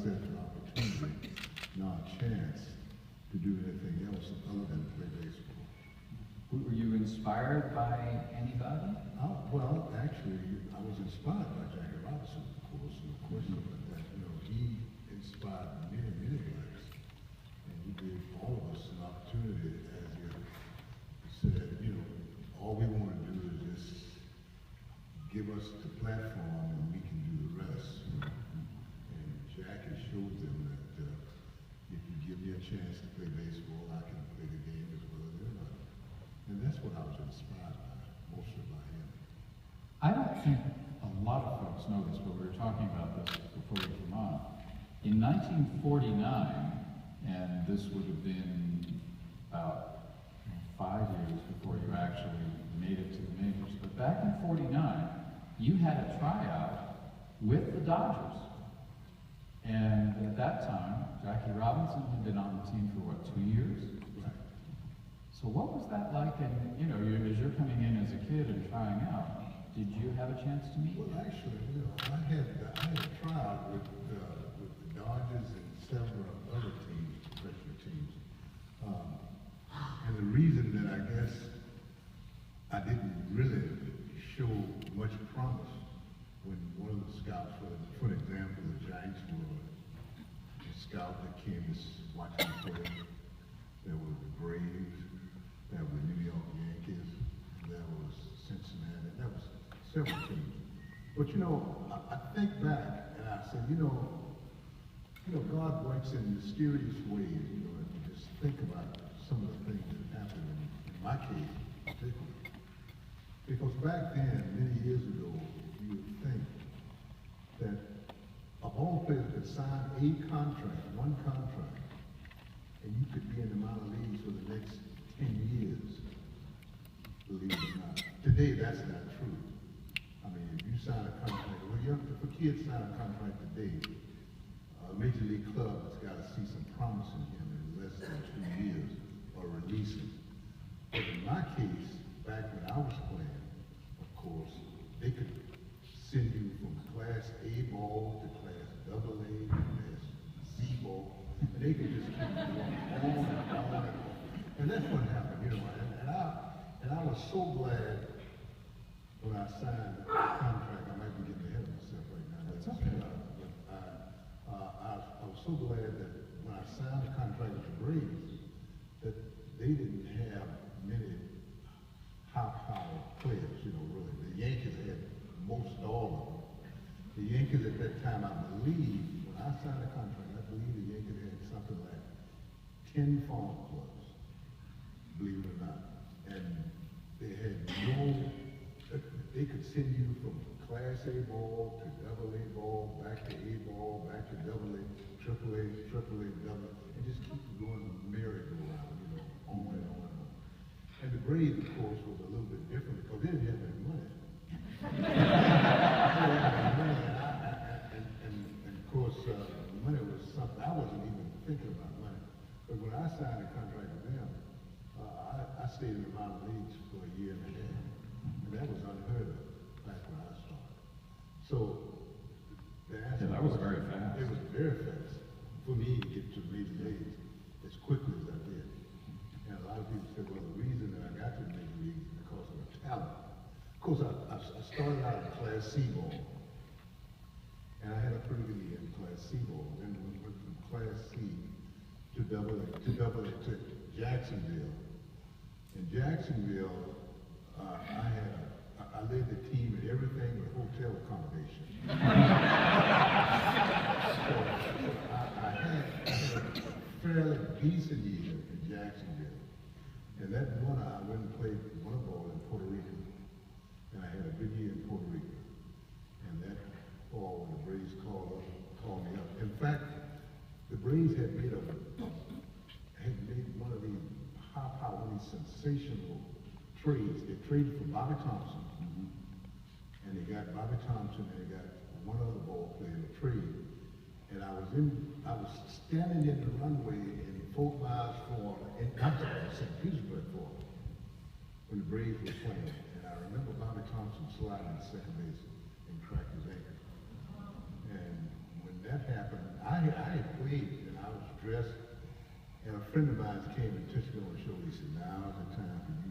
such an opportunity, not a chance to do anything else other than play baseball. Were you inspired by anybody? Well, actually, I was inspired by Jackie Robinson, of course, and of course, that, he inspired many, many lives. And he gave all of us an opportunity, as he said, all we want to do is just give us the platform and we can do the rest. And Jackie showed them that if you give me a chance to play baseball, I can play the game as well as anybody. And that's what I was inspired by, mostly by him. I don't think a lot of folks know this, but we were talking about this before we came on. In 1949, and this would have been about 5 years before you actually made it to the majors, but back in 49, you had a tryout with the Dodgers. And at that time, Jackie Robinson had been on the team for what, 2 years? Right. So what was that like? And as you're coming in as a kid and trying out, did you have a chance to meet? Well, actually, I had a tryout with the Dodgers and several other teams, professional teams. And the reason that I guess I didn't really show much promise when one of the scouts, for example, the Giants were a scout that came to watch me play. There were the Braves, there were the New York Yankees, there was Cincinnati, there was several teams. But I think back and I said, God works in mysterious ways, and you just think about some of the things that happened in my case particularly. Because back then, many years ago, you would think that a ball player could sign one contract, and you could be in the minor leagues for the next 10 years, believe it or not. Today, that's not true. I mean, if you sign a contract, if a kid sign a contract today, a major league club has got to see some promise in him in less than 2 years or release him. But in my case, back when I was playing, of course, they could send you from Class A ball to Class AA to Class Z ball, and they could just keep going on and on and on. And that's what happened, and I was so glad when I signed the contract. I might be getting ahead of myself right now. That's okay. I was so glad that when I signed the contract with the Braves, that they didn't have many high-powered players, really. The Yankees had most all of them. The Yankees at that time, I believe, when I signed the contract, I believe the Yankees had something like 10 farm clubs, believe it or not. And they had they could send you from Class A ball to AA ball, back to A ball, back to AA, AAA, AA, and just keep going merry-go-round, on and on and on. And the Braves, of course, was a little bit different because they didn't have any money. And of course, money was something, I wasn't even thinking about money. But when I signed a contract with them, I stayed in the minor leagues for a year and a half. And that was unheard of back when I started. So, that was very fast. It was very fast for me to get to major leagues as quickly as I did. And a lot of people said, well, the reason that I got to the major leagues is because of the talent. Of course, I started out in Class C ball, and I had a pretty good year in Class C ball. Then we went from Class C to AA to Jacksonville. In Jacksonville, I led the team in everything but hotel accommodation. So I had a fairly decent year in Jacksonville. And that winter, I went and played winter ball in Puerto Rico. And I had a good year in Puerto Rico. And that fall, when the Braves called me up. In fact, the Braves had made one of these high-power, sensational trades. They traded for Bobby Thompson, and they got Bobby Thompson, and they got one other ball player in the trade. And I was standing in the runway in Fort Myers, Florida, in St. Petersburg, Florida, when the Braves were playing. And I remember Bobby Thompson sliding to second base and cracked his ankle. And when that happened, I I had played and I was dressed, and a friend of mine came and touched me on the shoulder. He said, "Now's the time for you